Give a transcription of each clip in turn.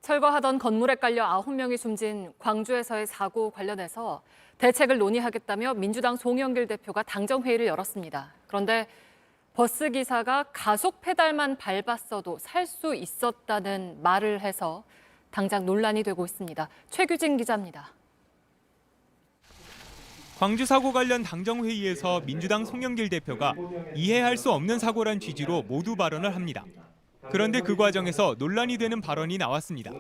철거하던 건물에 깔려 9명이 숨진 광주에서의 사고 관련해서 대책을 논의하겠다며 민주당 송영길 대표가 당정회의를 열었습니다. 그런데 버스 기사가 가속 페달만 밟았어도 살 수 있었다는 말을 해서 당장 논란이 되고 있습니다. 최규진 기자입니다. 광주 사고 관련 당정회의에서 민주당 송영길 대표가 이해할 수 없는 사고란 취지로 모두 발언을 합니다. 그런데 그 과정에서 논란이 되는 발언이 나왔습니다.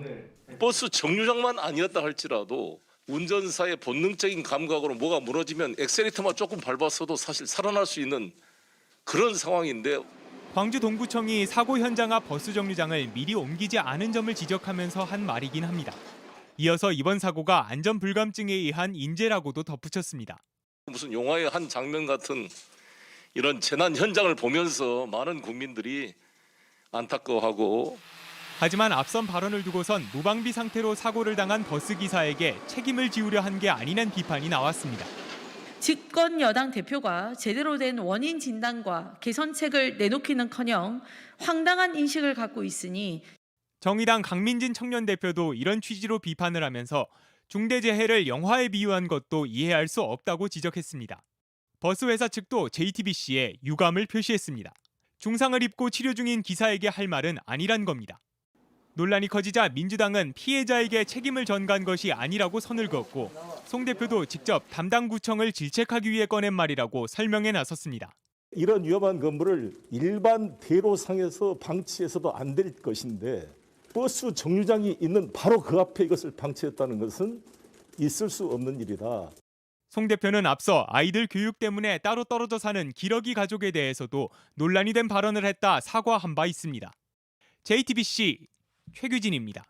버스 정류장만 아니었다 할지라도 운전사의 본능적인 감각으로 뭐가 무너지면 엑셀레이터만 조금 밟았어도 사실 살아날 수 있는 그런 상황인데, 광주 동구청이 사고 현장 앞 버스 정류장을 미리 옮기지 않은 점을 지적하면서 한 말이긴 합니다. 이어서 이번 사고가 안전 불감증에 의한 인재라고도 덧붙였습니다. 무슨 영화의 한 장면 같은 이런 재난 현장을 보면서 많은 국민들이 안타까워하고, 하지만 앞선 발언을 두고선 무방비 상태로 사고를 당한 버스 기사에게 책임을 지우려 한 게 아니란 비판이 나왔습니다. 집권 여당 대표가 제대로 된 원인 진단과 개선책을 내놓기는커녕 황당한 인식을 갖고 있으니 정의당 강민진 청년 대표도 이런 취지로 비판을 하면서 중대재해를 영화에 비유한 것도 이해할 수 없다고 지적했습니다. 버스 회사 측도 JTBC에 유감을 표시했습니다. 중상을 입고 치료 중인 기사에게 할 말은 아니란 겁니다. 논란이 커지자 민주당은 피해자에게 책임을 전가한 것이 아니라고 선을 그었고 송 대표도 직접 담당 구청을 질책하기 위해 꺼낸 말이라고 설명에 나섰습니다. 이런 위험한 건물을 일반 대로상에서 방치해서도 안 될 것인데 버스 정류장이 있는 바로 그 앞에 이것을 방치했다는 것은 있을 수 없는 일이다. 송 대표는 앞서 아이들 교육 때문에 따로 떨어져 사는 기러기 가족에 대해서도 논란이 된 발언을 했다 사과한 바 있습니다. JTBC 최규진입니다.